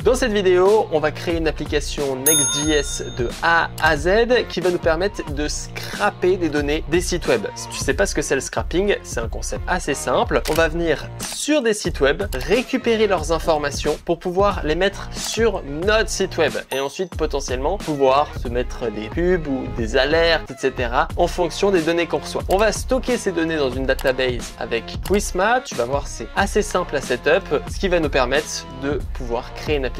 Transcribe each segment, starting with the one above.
Dans cette vidéo, on va créer une application Next.js de A à Z qui va nous permettre de scraper des données des sites web. Si tu sais pas ce que c'est le scrapping, c'est un concept assez simple. On va venir sur des sites web, récupérer leurs informations pour pouvoir les mettre sur notre site web et ensuite potentiellement pouvoir se mettre des pubs ou des alertes, etc. en fonction des données qu'on reçoit. On va stocker ces données dans une database avec Prisma. Tu vas voir, c'est assez simple à setup, ce qui va nous permettre de pouvoir créer une application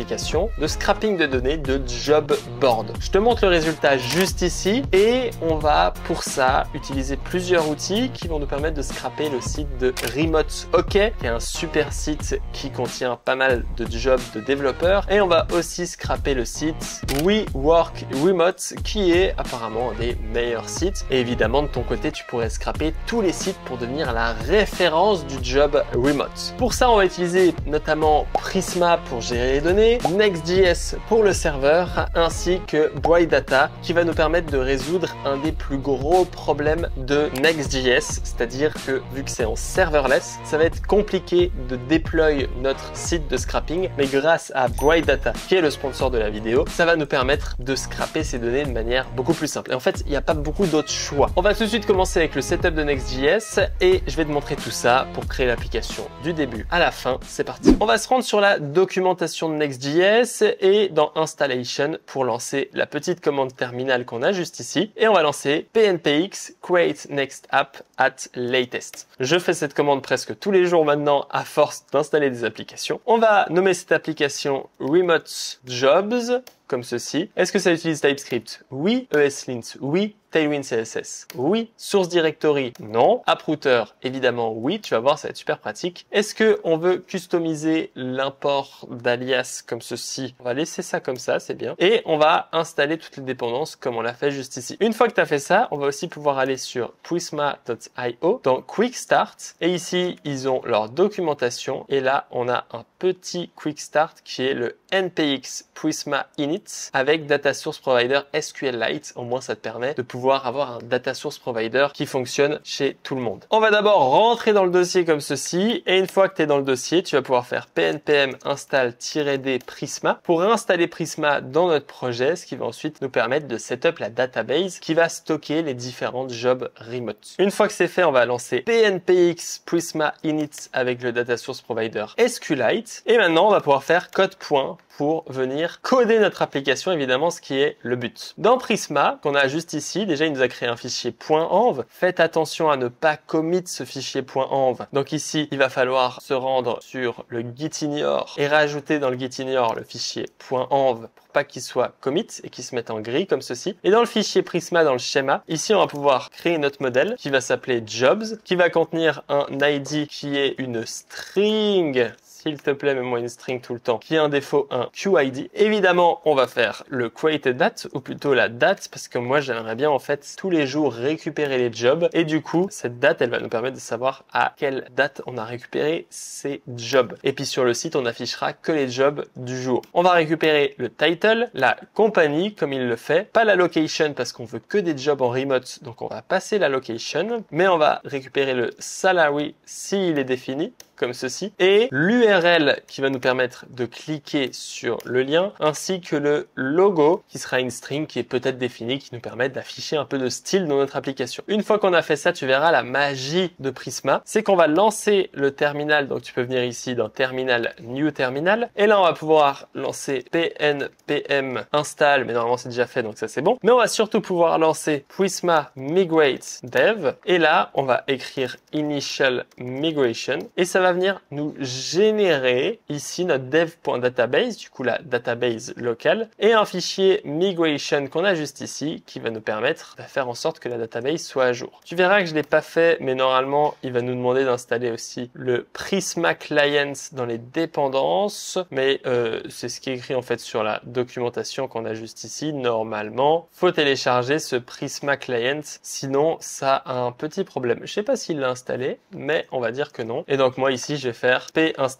de scrapping de données de job board. Je te montre le résultat juste ici et on va pour ça utiliser plusieurs outils qui vont nous permettre de scraper le site de Remote OK, qui est un super site qui contient pas mal de jobs de développeurs, et on va aussi scraper le site We Work Remote qui est apparemment un des meilleurs sites. Et évidemment de ton côté tu pourrais scraper tous les sites pour devenir la référence du job remote. Pour ça on va utiliser notamment Prisma pour gérer les données, Next.js pour le serveur ainsi que Bright Data qui va nous permettre de résoudre un des plus gros problèmes de Next.js, c'est-à-dire que vu que c'est en serverless, ça va être compliqué de déployer notre site de scrapping, mais grâce à Bright Data qui est le sponsor de la vidéo, ça va nous permettre de scraper ces données de manière beaucoup plus simple. Et en fait, il n'y a pas beaucoup d'autres choix. On va tout de suite commencer avec le setup de Next.js et je vais te montrer tout ça pour créer l'application du début à la fin. C'est parti. On va se rendre sur la documentation de Next.js et dans Installation pour lancer la petite commande terminale qu'on a juste ici et on va lancer pnpx create next app at latest. Je fais cette commande presque tous les jours maintenant à force d'installer des applications. On va nommer cette application Remote Jobs comme ceci. Est-ce que ça utilise TypeScript? Oui. ESLint? Oui. Tailwind CSS? Oui. Source directory? Non. AppRouter? Évidemment oui. Tu vas voir, ça va être super pratique. Est-ce que on veut customiser l'import d'alias comme ceci? On va laisser ça comme ça, c'est bien. Et on va installer toutes les dépendances comme on l'a fait juste ici. Une fois que tu as fait ça, on va aussi pouvoir aller sur prisma.io dans Quick Start. Et ici, ils ont leur documentation. Et là, on a un petit Quick Start qui est le npx prisma init avec Data Source Provider SQLite. Au moins, ça te permet de pouvoir avoir un Data Source Provider qui fonctionne chez tout le monde. On va d'abord rentrer dans le dossier comme ceci. Et une fois que tu es dans le dossier, tu vas pouvoir faire pnpm install-d Prisma pour installer Prisma dans notre projet, ce qui va ensuite nous permettre de setup la database qui va stocker les différents jobs remote. Une fois que c'est fait, on va lancer pnpx prisma init avec le Data Source Provider SQLite. Et maintenant, on va pouvoir faire code point pour venir coder notre application, évidemment, ce qui est le but. Dans Prisma, qu'on a juste ici, déjà, il nous a créé un fichier .env. Faites attention à ne pas commit ce fichier .env. Donc ici, il va falloir se rendre sur le gitignore et rajouter dans le gitignore le fichier .env pour pas qu'il soit commit et qu'il se mette en gris comme ceci. Et dans le fichier Prisma, dans le schéma, ici, on va pouvoir créer notre modèle qui va s'appeler jobs, qui va contenir un ID qui est une string. S'il te plaît, mets-moi une string tout le temps, qui a un défaut, un QID. Évidemment, on va faire le created date, ou plutôt la date, parce que moi, j'aimerais bien, en fait, tous les jours récupérer les jobs. Et du coup, cette date, elle va nous permettre de savoir à quelle date on a récupéré ces jobs. Et puis sur le site, on affichera que les jobs du jour. On va récupérer le title, la compagnie, comme il le fait, pas la location, parce qu'on veut que des jobs en remote, donc on va passer la location, mais on va récupérer le salary s'il est défini, comme ceci, et l'URL qui va nous permettre de cliquer sur le lien, ainsi que le logo qui sera une string qui est peut-être définie, qui nous permet d'afficher un peu de style dans notre application. Une fois qu'on a fait ça, tu verras la magie de Prisma, c'est qu'on va lancer le terminal, donc tu peux venir ici dans Terminal, New Terminal, et là on va pouvoir lancer pnpm install, mais normalement c'est déjà fait, donc ça c'est bon, mais on va surtout pouvoir lancer Prisma Migrate Dev, et là on va écrire Initial Migration, et ça va venir nous générer ici notre dev.database, du coup la database locale, et un fichier migration qu'on a juste ici qui va nous permettre de faire en sorte que la database soit à jour. Tu verras que je l'ai pas fait, mais normalement il va nous demander d'installer aussi le Prisma Client dans les dépendances, mais c'est ce qui est écrit en fait sur la documentation qu'on a juste ici. Normalement, faut télécharger ce Prisma Client, sinon ça a un petit problème. Je sais pas s'il l'a installé, mais on va dire que non. Et donc moi ici je vais faire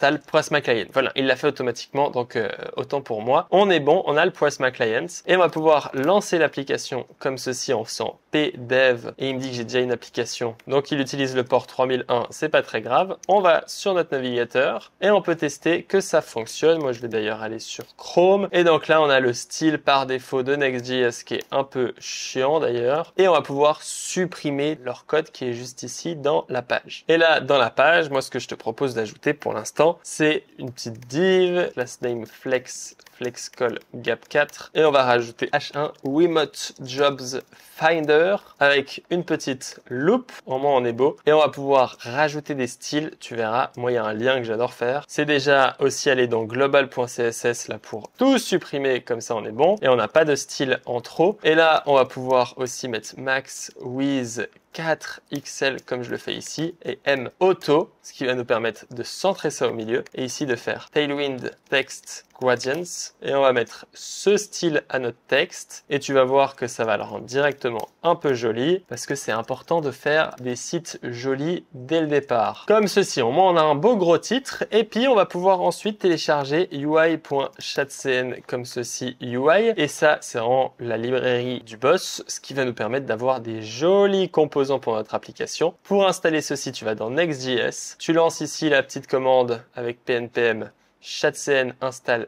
installe Prisma Client. Voilà, il l'a fait automatiquement, donc autant pour moi. On est bon, on a le Prisma Client et on va pouvoir lancer l'application comme ceci en faisant pdev et il me dit que j'ai déjà une application, donc il utilise le port 3001, c'est pas très grave. On va sur notre navigateur et on peut tester que ça fonctionne. Moi je vais d'ailleurs aller sur Chrome et donc là on a le style par défaut de Next.js qui est un peu chiant d'ailleurs et on va pouvoir supprimer leur code qui est juste ici dans la page. Et là dans la page, moi ce que je te propose d'ajouter pour l'instant, c'est une petite div, class name flexcall gap 4 et on va rajouter h1 remote jobs finder avec une petite loupe. Au moins on est beau et on va pouvoir rajouter des styles. Tu verras, moi il y a un lien que j'adore faire, c'est déjà aussi aller dans global.css là pour tout supprimer, comme ça on est bon et on n'a pas de style en trop. Et là on va pouvoir aussi mettre max with 4XL comme je le fais ici et M auto, ce qui va nous permettre de centrer ça au milieu et ici de faire tailwind text gradients et on va mettre ce style à notre texte et tu vas voir que ça va le rendre directement un peu joli parce que c'est important de faire des sites jolis dès le départ. Comme ceci, au moins on a un beau gros titre et puis on va pouvoir ensuite télécharger UI.chatcn comme ceci UI et ça c'est en la librairie du boss, ce qui va nous permettre d'avoir des jolis composants pour notre application. Pour installer ceci, tu vas dans Next.js, tu lances ici la petite commande avec pnpm chatcn install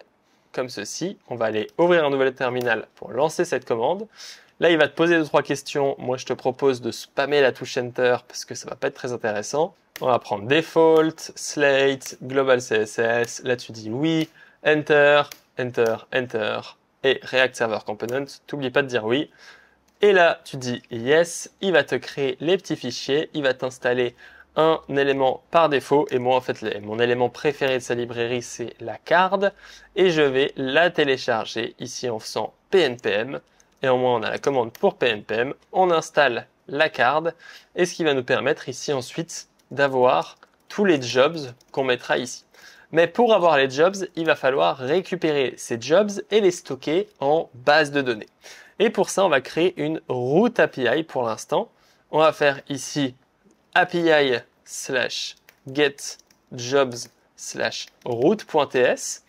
comme ceci. On va aller ouvrir un nouvel terminal pour lancer cette commande. Là, il va te poser 2-3 questions. Moi, je te propose de spammer la touche Enter parce que ça va pas être très intéressant. On va prendre Default, Slate, Global CSS. Là, tu dis oui, Enter, Enter, Enter et React Server Component. T'oublie pas de dire oui. Et là, tu dis yes. Il va te créer les petits fichiers. Il va t'installer un élément par défaut et moi en fait mon élément préféré de sa librairie c'est la card et je vais la télécharger ici en faisant pnpm et au moins on a la commande pour pnpm, on installe la card et ce qui va nous permettre ici ensuite d'avoir tous les jobs qu'on mettra ici. Mais pour avoir les jobs, il va falloir récupérer ces jobs et les stocker en base de données. Et pour ça, on va créer une route API pour l'instant. On va faire ici API/get jobs/route.ts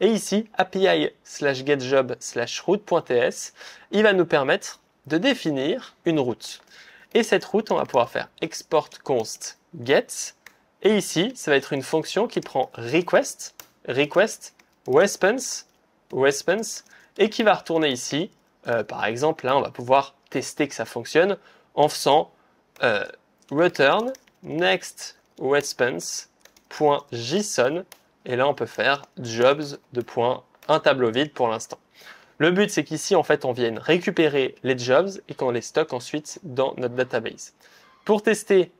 et ici API/get job/route.ts. Il va nous permettre de définir une route. Et cette route, on va pouvoir faire export const get. Et ici, ça va être une fonction qui prend request, response, et qui va retourner ici. Par exemple, là, on va pouvoir tester que ça fonctionne en faisant return next response.json. Et là, on peut faire jobs un tableau vide pour l'instant. Le but, c'est qu'ici, en fait, on vienne récupérer les jobs et qu'on les stocke ensuite dans notre database. Pour tester,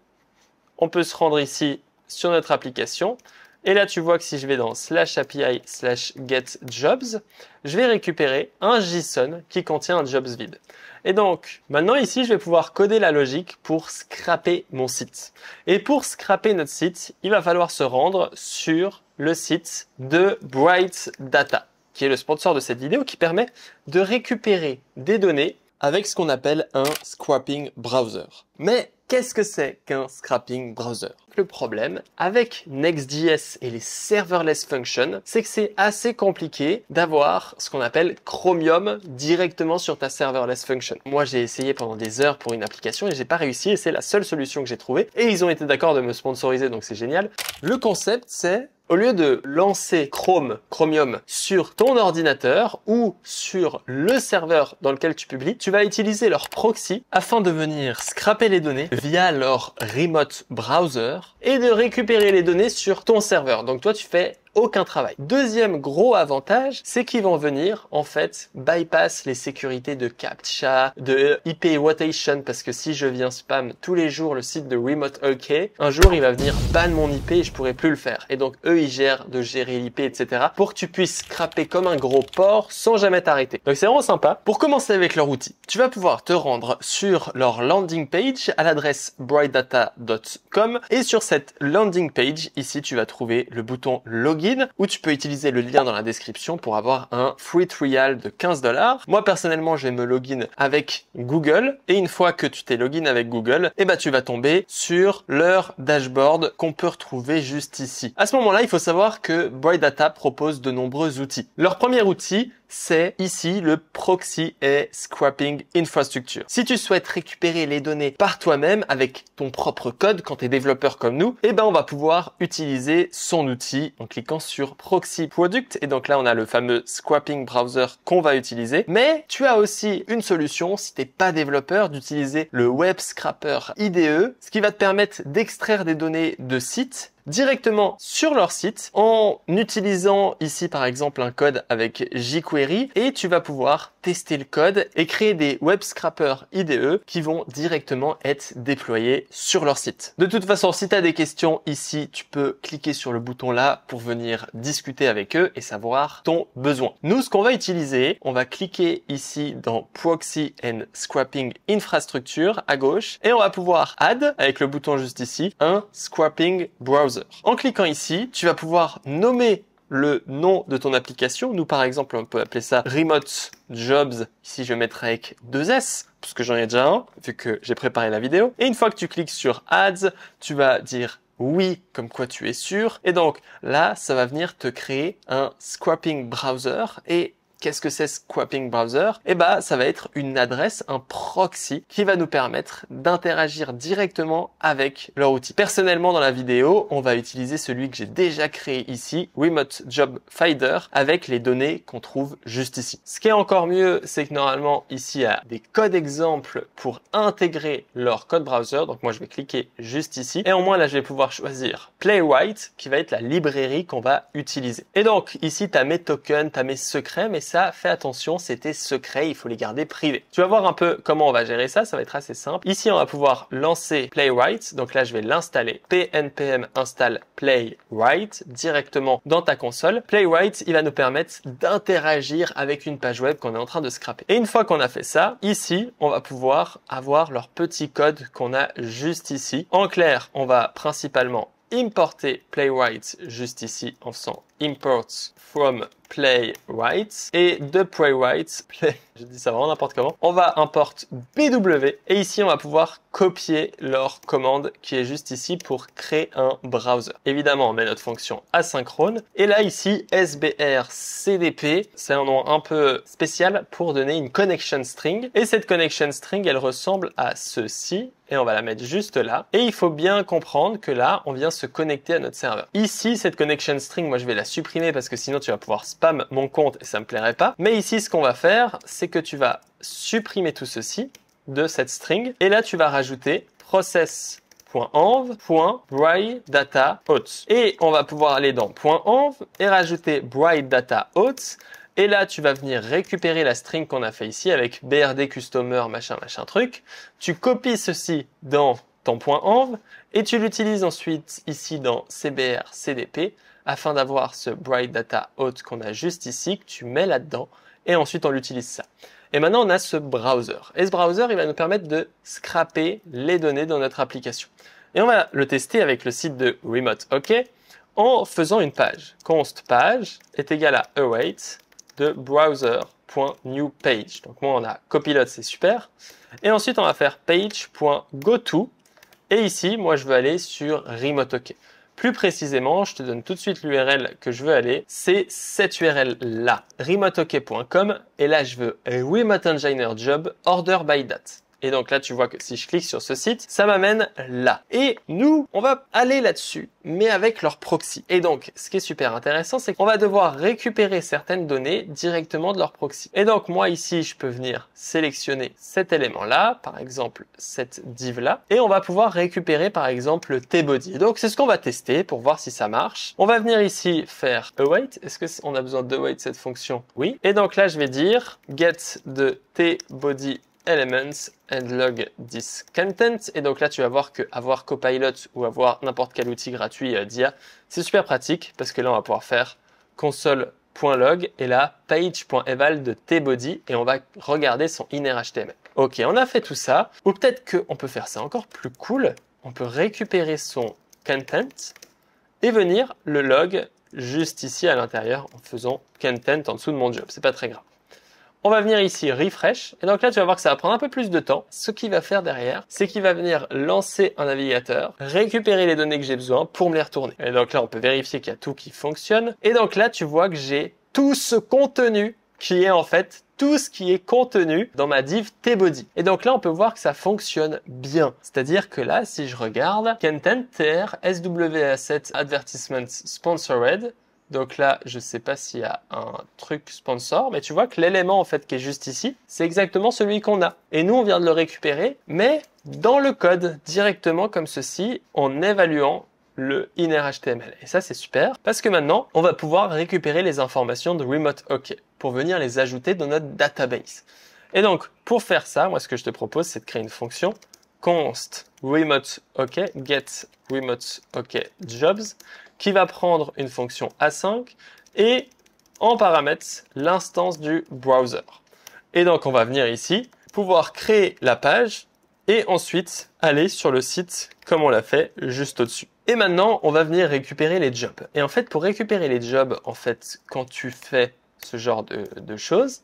on peut se rendre ici sur notre application. Et là, tu vois que si je vais dans /API/getJobs, je vais récupérer un JSON qui contient un jobs vide. Et donc, maintenant ici, je vais pouvoir coder la logique pour scraper mon site. Et pour scraper notre site, il va falloir se rendre sur le site de Bright Data, qui est le sponsor de cette vidéo, qui permet de récupérer des données avec ce qu'on appelle un scraping browser. Mais qu'est-ce que c'est qu'un scraping browser? Le problème avec Next.js et les serverless functions, c'est que c'est assez compliqué d'avoir ce qu'on appelle Chromium directement sur ta serverless function. Moi, j'ai essayé pendant des heures pour une application et j'ai pas réussi et c'est la seule solution que j'ai trouvée. Et ils ont été d'accord de me sponsoriser, donc c'est génial. Le concept, c'est au lieu de lancer Chromium sur ton ordinateur ou sur le serveur dans lequel tu publies, tu vas utiliser leur proxy afin de venir scraper les données via leur remote browser et de récupérer les données sur ton serveur. Donc toi, tu fais aucun travail. Deuxième gros avantage, c'est qu'ils vont venir en fait bypass les sécurités de CAPTCHA, de IP rotation, parce que si je viens spam tous les jours le site de Remote OK, un jour il va venir ban mon IP et je pourrai plus le faire. Et donc eux ils gèrent de gérer l'IP, etc. pour que tu puisses scraper comme un gros porc sans jamais t'arrêter. Donc c'est vraiment sympa. Pour commencer avec leur outil, tu vas pouvoir te rendre sur leur landing page à l'adresse brightdata.com et sur cette landing page ici tu vas trouver le bouton login login ou tu peux utiliser le lien dans la description pour avoir un free trial de 15 $. Moi, personnellement, je vais me login avec Google et une fois que tu t'es login avec Google, eh ben, tu vas tomber sur leur dashboard qu'on peut retrouver juste ici. À ce moment-là, il faut savoir que Bright Data propose de nombreux outils. Leur premier outil, c'est ici le Proxy et Scrapping Infrastructure. Si tu souhaites récupérer les données par toi-même avec ton propre code quand tu es développeur comme nous, eh ben on va pouvoir utiliser son outil en cliquant sur Proxy Product. Et donc là, on a le fameux Scrapping Browser qu'on va utiliser. Mais tu as aussi une solution, si tu n'es pas développeur, d'utiliser le Web Scraper IDE, ce qui va te permettre d'extraire des données de sites directement sur leur site en utilisant ici par exemple un code avec jQuery et tu vas pouvoir tester le code et créer des web scrapers IDE qui vont directement être déployés sur leur site. De toute façon, si tu as des questions ici, tu peux cliquer sur le bouton là pour venir discuter avec eux et savoir ton besoin. Nous, ce qu'on va utiliser, on va cliquer ici dans Proxy and Scrapping Infrastructure à gauche et on va pouvoir add avec le bouton juste ici un scrapping browser. En cliquant ici, tu vas pouvoir nommer le nom de ton application. Nous, par exemple, on peut appeler ça Remote Jobs. Ici, je vais mettre avec 2 S, parce que j'en ai déjà un, vu que j'ai préparé la vidéo. Et une fois que tu cliques sur Ads, tu vas dire oui, comme quoi tu es sûr. Et donc, là, ça va venir te créer un scrapping browser. Et qu'est-ce que c'est Scrapping Browser? Eh ben, ça va être une adresse, un proxy qui va nous permettre d'interagir directement avec leur outil. Personnellement, dans la vidéo, on va utiliser celui que j'ai déjà créé ici, Remote Job Finder, avec les données qu'on trouve juste ici. Ce qui est encore mieux, c'est que normalement, ici, il y a des codes exemples pour intégrer leur code browser. Donc moi, je vais cliquer juste ici. Et au moins, là, je vais pouvoir choisir Playwright, qui va être la librairie qu'on va utiliser. Et donc, ici, tu as mes tokens, tu as mes secrets, mais ça, fais attention, c'est tes secrets, il faut les garder privés. Tu vas voir un peu comment on va gérer ça, ça va être assez simple. Ici, on va pouvoir lancer Playwright, donc là, je vais l'installer. PNPM install Playwright directement dans ta console. Playwright, il va nous permettre d'interagir avec une page web qu'on est en train de scraper. Et une fois qu'on a fait ça, ici, on va pouvoir avoir leur petit code qu'on a juste ici. En clair, on va principalement importer Playwright juste ici en faisant import from Playwright et de Playwright, je dis ça vraiment n'importe comment, on va import BW et ici on va pouvoir copier leur commande qui est juste ici pour créer un browser. Évidemment, on met notre fonction asynchrone et là ici SBR-CDP, c'est un nom un peu spécial pour donner une connection string et cette connection string elle ressemble à ceci. Et on va la mettre juste là. Et il faut bien comprendre que là, on vient se connecter à notre serveur. Ici, cette connection string, moi, je vais la supprimer parce que sinon, tu vas pouvoir spam mon compte et ça me plairait pas. Mais ici, ce qu'on va faire, c'est que tu vas supprimer tout ceci de cette string. Et là, tu vas rajouter process.env.brightDataHost. Et on va pouvoir aller dans .env et rajouter brightDataHost. Et là, tu vas venir récupérer la string qu'on a fait ici avec BRD customer machin truc. Tu copies ceci dans ton .env et tu l'utilises ensuite ici dans CBR CDP afin d'avoir ce Bright Data Host qu'on a juste ici que tu mets là-dedans et ensuite on l'utilise ça. Et maintenant, on a ce browser. Et ce browser, il va nous permettre de scraper les données dans notre application. Et on va le tester avec le site de Remote OK en faisant une page. Const page est égal à await de browser.newPage. Donc moi on a copilot, c'est super. Et ensuite on va faire page.goto. Et ici, moi je veux aller sur Remote OK. Plus précisément, je te donne tout de suite l'URL que je veux aller. C'est cette URL là, remoteok.com. Et là je veux Remote Engineer Job Order by Date. Et donc là, tu vois que si je clique sur ce site, ça m'amène là. Et nous, on va aller là-dessus, mais avec leur proxy. Et donc, ce qui est super intéressant, c'est qu'on va devoir récupérer certaines données directement de leur proxy. Et donc, moi ici, je peux venir sélectionner cet élément-là, par exemple, cette div-là, et on va pouvoir récupérer, par exemple, le tbody. Donc, c'est ce qu'on va tester pour voir si ça marche. On va venir ici faire await. Est-ce qu'on a besoin d'await cette fonction? Oui. Et donc là, je vais dire get de tbody elements and log this content. Et donc là, tu vas voir que avoir Copilot ou avoir n'importe quel outil gratuit d'IA, c'est super pratique parce que là, on va pouvoir faire console.log et là, page.eval de tbody et on va regarder son inner HTML. Ok, on a fait tout ça. Ou peut-être qu'on peut faire ça encore plus cool. On peut récupérer son content et venir le log juste ici à l'intérieur en faisant content en dessous de mon job. C'est pas très grave. On va venir ici refresh et donc là tu vas voir que ça va prendre un peu plus de temps. Ce qu'il va faire derrière, c'est qu'il va venir lancer un navigateur, récupérer les données que j'ai besoin pour me les retourner. Et donc là on peut vérifier qu'il y a tout qui fonctionne. Et donc là tu vois que j'ai tout ce contenu qui est en fait tout ce qui est contenu dans ma div tbody. Et donc là, on peut voir que ça fonctionne bien. C'est-à-dire que là, si je regarde, content tr SWA7 advertisement sponsored. Donc là, je sais pas s'il y a un truc sponsor, mais tu vois que l'élément en fait qui est juste ici, c'est exactement celui qu'on a. Et nous, on vient de le récupérer, mais dans le code, directement comme ceci, en évaluant le inner HTML. Et ça, c'est super parce que maintenant, on va pouvoir récupérer les informations de Remote OK pour venir les ajouter dans notre database. Et donc, pour faire ça, moi, ce que je te propose, c'est de créer une fonction const remote OK, get remote OK jobs, qui va prendre une fonction async et en paramètre l'instance du browser. Et donc, on va venir ici, pouvoir créer la page et ensuite aller sur le site comme on l'a fait juste au-dessus. Et maintenant, on va venir récupérer les jobs. Et en fait, pour récupérer les jobs, en fait, quand tu fais ce genre de choses,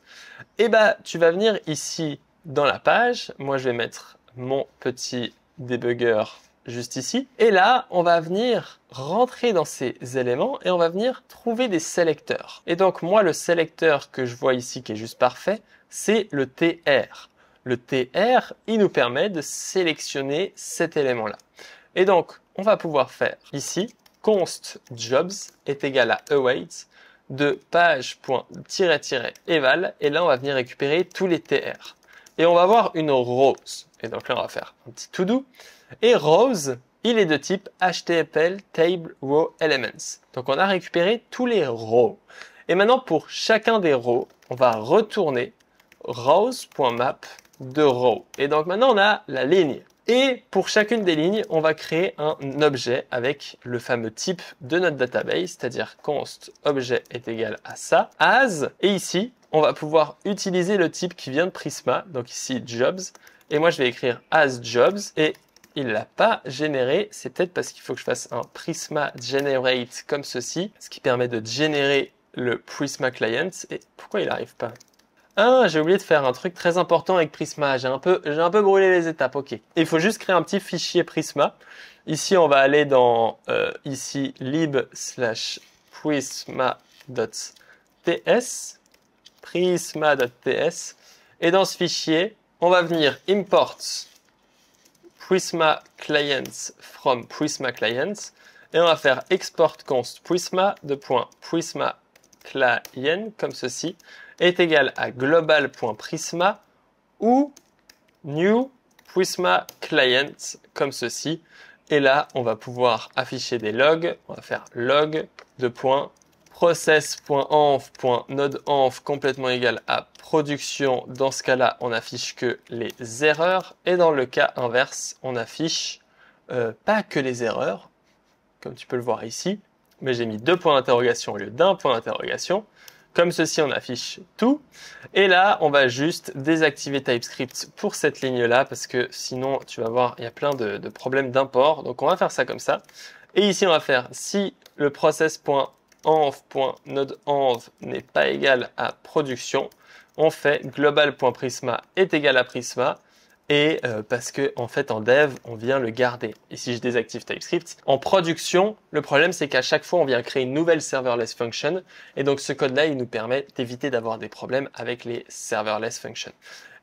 eh ben, tu vas venir ici dans la page. Moi, je vais mettre mon petit debugger juste ici. Et là, on va venir rentrer dans ces éléments et on va venir trouver des sélecteurs. Et donc, moi, le sélecteur que je vois ici, qui est juste parfait, c'est le TR. Le TR, il nous permet de sélectionner cet élément-là. Et donc, on va pouvoir faire ici, const jobs est égal à await de page.-eval. Et là, on va venir récupérer tous les TR. Et on va avoir une rose. Et donc là, on va faire un petit to-do. Et rose, il est de type HTML table row elements. Donc, on a récupéré tous les rows. Et maintenant, pour chacun des rows, on va retourner rows.map de row. Et donc, maintenant, on a la ligne. Et pour chacune des lignes, on va créer un objet avec le fameux type de notre database, c'est-à-dire const objet est égal à ça, as, et ici, on va pouvoir utiliser le type qui vient de Prisma, donc ici jobs, et moi je vais écrire as jobs, et il l'a pas généré, c'est peut-être parce qu'il faut que je fasse un Prisma generate comme ceci, ce qui permet de générer le Prisma client, et pourquoi il n'arrive pas ? Ah, j'ai oublié de faire un truc très important avec Prisma. J'ai un peu brûlé les étapes. Ok. Il faut juste créer un petit fichier Prisma. Ici, on va aller dans ici lib/prisma.ts, prisma.ts, et dans ce fichier, on va venir import Prisma clients from Prisma clients, et on va faire export const Prisma de .prisma client comme ceci est égal à global.prisma ou new prisma client comme ceci. Et là, on va pouvoir afficher des logs. On va faire log de process.env.nodeenv complètement égal à production. Dans ce cas-là, on affiche que les erreurs. Et dans le cas inverse, on affiche pas que les erreurs, comme tu peux le voir ici, mais j'ai mis 2 points d'interrogation au lieu d'un point d'interrogation. Comme ceci, on affiche tout. Et là, on va juste désactiver TypeScript pour cette ligne-là parce que sinon, tu vas voir, il y a plein de problèmes d'import. Donc, on va faire ça comme ça. Et ici, on va faire si le process.env.nodeenv n'est pas égal à production, on fait global.prisma est égal à prisma. Et parce que en fait en dev, on vient le garder. Et si je désactive TypeScript, en production, le problème c'est qu'à chaque fois, on vient créer une nouvelle serverless function. Et donc ce code-là, il nous permet d'éviter d'avoir des problèmes avec les serverless functions.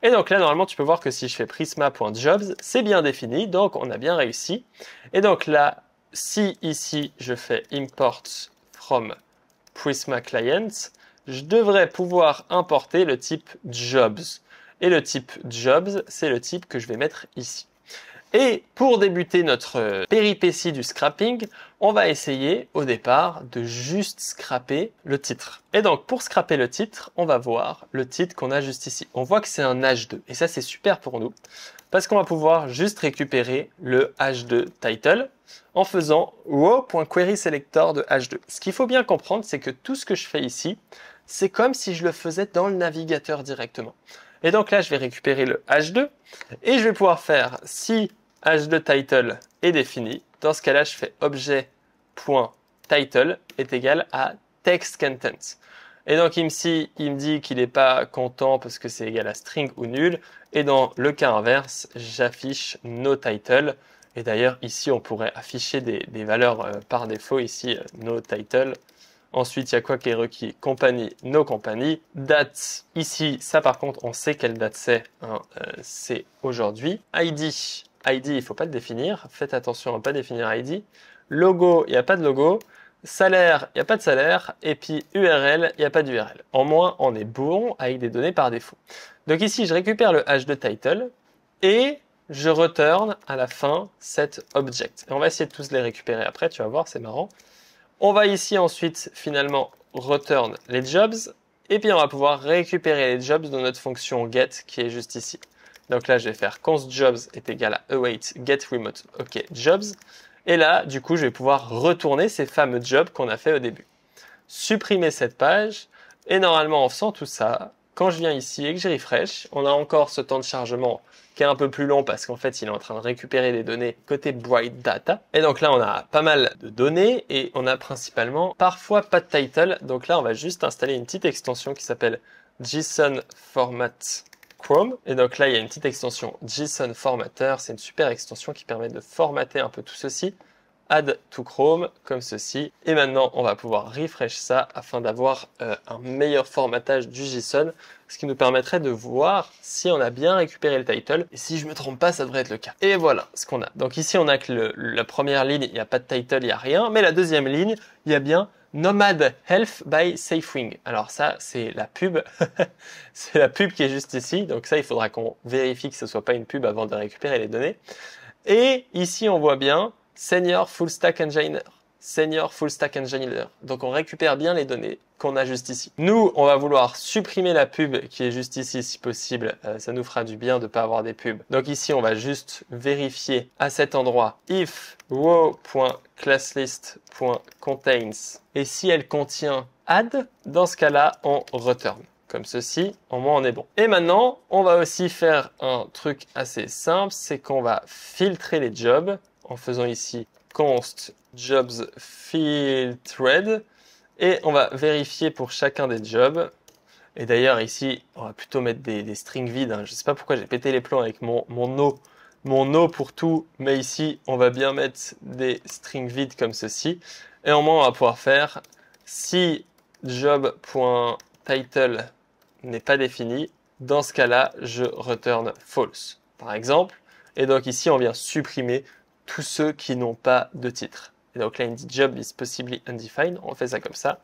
Et donc là, normalement, tu peux voir que si je fais prisma.jobs, c'est bien défini. Donc on a bien réussi. Et donc là, si ici, je fais import from Prisma client, je devrais pouvoir importer le type jobs. Et le type jobs, c'est le type que je vais mettre ici. Et pour débuter notre péripétie du scrapping, on va essayer au départ de juste scraper le titre. Et donc pour scraper le titre, on va voir le titre qu'on a juste ici. On voit que c'est un H2 et ça c'est super pour nous parce qu'on va pouvoir juste récupérer le H2 title en faisant row.querySelector de H2. Ce qu'il faut bien comprendre, c'est que tout ce que je fais ici, c'est comme si je le faisais dans le navigateur directement. Et donc là, je vais récupérer le H2 et je vais pouvoir faire si H2 title est défini. Dans ce cas-là, je fais objet.title title est égal à text content. Et donc ici, il me dit qu'il n'est pas content parce que c'est égal à string ou nul. Et dans le cas inverse, j'affiche no title. Et d'ailleurs, ici, on pourrait afficher des valeurs par défaut. Ici, no title. Ensuite, il y a quoi qui est requis? Compagnie, no compagnie. Date, ici, ça par contre, on sait quelle date c'est. Hein, c'est aujourd'hui. ID, il ne faut pas le définir. Faites attention à ne pas définir ID. Logo, il n'y a pas de logo. Salaire, il n'y a pas de salaire. Et puis URL, il n'y a pas d'URL. En moins, on est bon avec des données par défaut. Donc ici, je récupère le hash de title et je return à la fin cet object. Et on va essayer de tous les récupérer après, tu vas voir, c'est marrant. On va ici ensuite finalement return les jobs et puis on va pouvoir récupérer les jobs dans notre fonction get qui est juste ici. Donc là, je vais faire const jobs est égal à await get remote ok jobs. Et là, du coup, je vais pouvoir retourner ces fameux jobs qu'on a fait au début. Supprimer cette page et normalement en faisant tout ça, quand je viens ici et que je refresh, on a encore ce temps de chargement qui est un peu plus long parce qu'en fait, il est en train de récupérer des données côté Bright Data. Et donc là, on a pas mal de données et on a principalement parfois pas de title. Donc là, on va juste installer une petite extension qui s'appelle JSON Format Chrome. Et donc là, il y a une petite extension JSON Formatter. C'est une super extension qui permet de formater un peu tout ceci. Add to Chrome, comme ceci. Et maintenant, on va pouvoir refresh ça afin d'avoir un meilleur formatage du JSON, ce qui nous permettrait de voir si on a bien récupéré le title. Et si je me trompe pas, ça devrait être le cas. Et voilà ce qu'on a. Donc ici, on a que la première ligne, il n'y a pas de title, il n'y a rien. Mais la deuxième ligne, il y a bien Nomad Health by SafeWing. Alors ça, c'est la pub. C'est la pub qui est juste ici. Donc ça, il faudra qu'on vérifie que ce ne soit pas une pub avant de récupérer les données. Et ici, on voit bien Senior Full Stack Engineer. Senior Full Stack Engineer. Donc on récupère bien les données qu'on a juste ici. Nous, on va vouloir supprimer la pub qui est juste ici si possible. Ça nous fera du bien de ne pas avoir des pubs. Donc ici, on va juste vérifier à cet endroit if row.classlist.contains et si elle contient add, dans ce cas-là, on return. Comme ceci, au moins on est bon. Et maintenant, on va aussi faire un truc assez simple, c'est qu'on va filtrer les jobs en faisant ici const jobs filtered et on va vérifier pour chacun des jobs. Et d'ailleurs ici, on va plutôt mettre des strings vides. Hein. Je ne sais pas pourquoi j'ai pété les plombs avec mon no pour tout, mais ici, on va bien mettre des strings vides comme ceci. Et au moins, on va pouvoir faire si job.title n'est pas défini, dans ce cas-là, je return false, par exemple. Et donc ici, on vient supprimer tous ceux qui n'ont pas de titre. Et donc là, il me dit job is possibly undefined. On fait ça comme ça.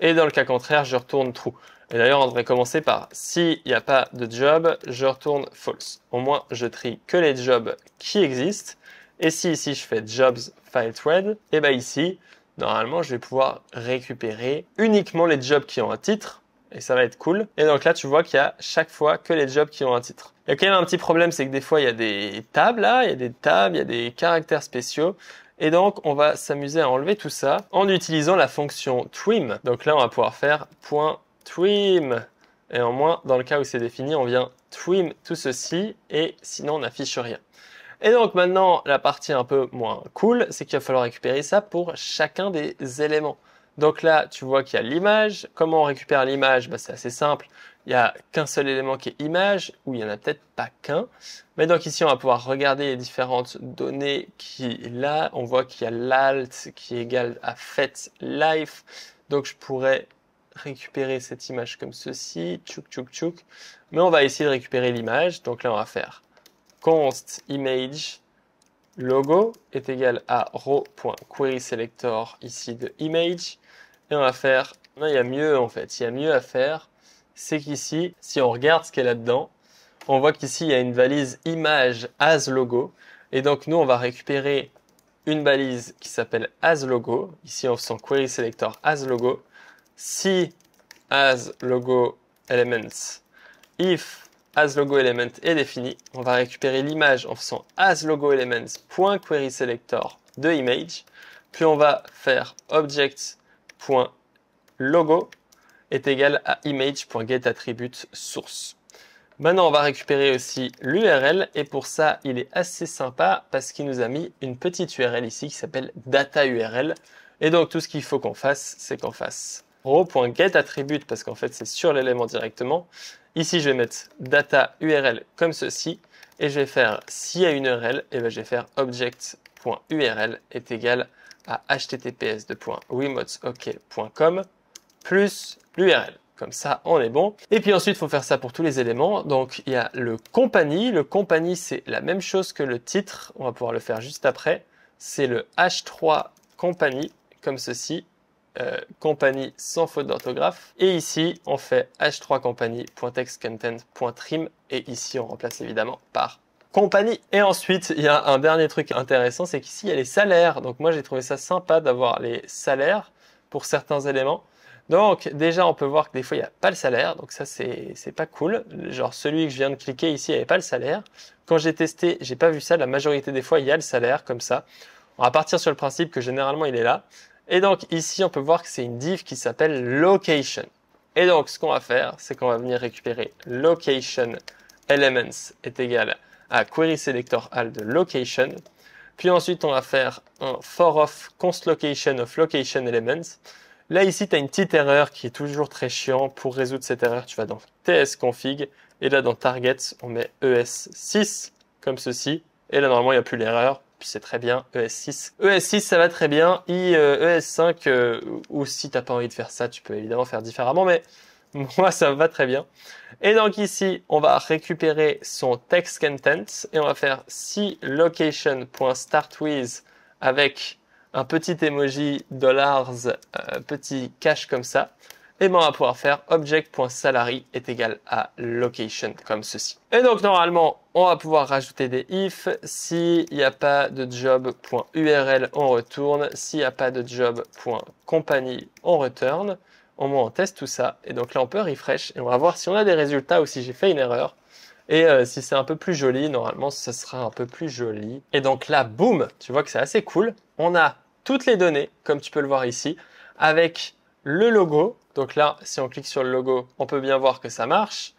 Et dans le cas contraire, je retourne true. Et d'ailleurs, on devrait commencer par s'il n'y a pas de job, je retourne false. Au moins, je trie que les jobs qui existent. Et si ici, je fais jobs file thread, et bien ici, normalement, je vais pouvoir récupérer uniquement les jobs qui ont un titre. Et ça va être cool. Et donc là, tu vois qu'il y a chaque fois que les jobs qui ont un titre. Il y a quand même un petit problème, c'est que des fois, il y a des tables là, il y a des tables, il y a des caractères spéciaux. Et donc, on va s'amuser à enlever tout ça en utilisant la fonction trim. Donc là, on va pouvoir faire .trim. Et au moins, dans le cas où c'est défini, on vient trim tout ceci et sinon, on n'affiche rien. Et donc maintenant, la partie un peu moins cool, c'est qu'il va falloir récupérer ça pour chacun des éléments. Donc là, tu vois qu'il y a l'image. Comment on récupère l'image? C'est assez simple. Il n'y a qu'un seul élément qui est image, ou il n'y en a peut-être pas qu'un. Mais donc ici, on va pouvoir regarder les différentes données qui là. On voit qu'il y a l'alt qui est égal à fet life. Donc je pourrais récupérer cette image comme ceci. Tchouk, tchouk, tchouk. Mais on va essayer de récupérer l'image. Donc là, on va faire const image logo est égal à row.querySelector ici de image. Et on va faire, non, il y a mieux en fait, il y a mieux à faire. C'est qu'ici, si on regarde ce qu'il y a là-dedans, on voit qu'ici, il y a une valise image as logo. Et donc, nous, on va récupérer une balise qui s'appelle as logo. Ici, en faisant query selector as logo. Si as logo elements, if as logo element est défini, on va récupérer l'image en faisant as logo elements.query selector de image. Puis, on va faire object.logo est égal à image.getAttribute source. Maintenant, on va récupérer aussi l'URL et pour ça, il est assez sympa parce qu'il nous a mis une petite URL ici qui s'appelle data URL. Et donc tout ce qu'il faut qu'on fasse, c'est qu'on fasse row.getAttribute parce qu'en fait c'est sur l'élément directement. Ici je vais mettre data URL comme ceci et je vais faire s'il y a une URL, et ben je vais faire object.url est égal à https://remoteok.com plus l'URL. Comme ça, on est bon. Et puis ensuite, il faut faire ça pour tous les éléments. Donc, il y a le company. Le company, c'est la même chose que le titre. On va pouvoir le faire juste après. C'est le h3 company, comme ceci. Company sans faute d'orthographe. Et ici, on fait h3 company.textcontent.trim. Et ici, on remplace évidemment par compagnie. Et ensuite, il y a un dernier truc intéressant, c'est qu'ici, il y a les salaires. Donc moi, j'ai trouvé ça sympa d'avoir les salaires pour certains éléments. Donc déjà, on peut voir que des fois, il n'y a pas le salaire. Donc ça, c'est pas cool. Genre celui que je viens de cliquer ici, il n'y avait pas le salaire. Quand j'ai testé, j'ai pas vu ça. La majorité des fois, il y a le salaire comme ça. On va partir sur le principe que généralement, il est là. Et donc ici, on peut voir que c'est une div qui s'appelle location. Et donc, ce qu'on va faire, c'est qu'on va venir récupérer location elements est égal à query selector al de location. Puis ensuite, on va faire un for of const location of location elements. Là, ici, tu as une petite erreur qui est toujours très chiant. Pour résoudre cette erreur, tu vas dans tsconfig. Et là, dans target, on met ES6 comme ceci. Et là, normalement, il n'y a plus l'erreur. Puis c'est très bien, ES6. ES6, ça va très bien. ES5, ou si tu n'as pas envie de faire ça, tu peux évidemment faire différemment. Mais moi, ça va très bien. Et donc ici, on va récupérer son text content. Et on va faire si location.startWith avec un petit emoji dollars, petit cache comme ça, et ben on va pouvoir faire object.salary est égal à location comme ceci. Et donc normalement, on va pouvoir rajouter des if. S'il n'y a pas de job.url, on retourne. S'il n'y a pas de job.company, on return. Au moins on teste tout ça. Et donc là, on peut refresh et on va voir si on a des résultats ou si j'ai fait une erreur. Et si c'est un peu plus joli, normalement, ça sera un peu plus joli. Et donc là, boum, tu vois que c'est assez cool. On a toutes les données, comme tu peux le voir ici, avec le logo. Donc là, si on clique sur le logo, on peut bien voir que ça marche.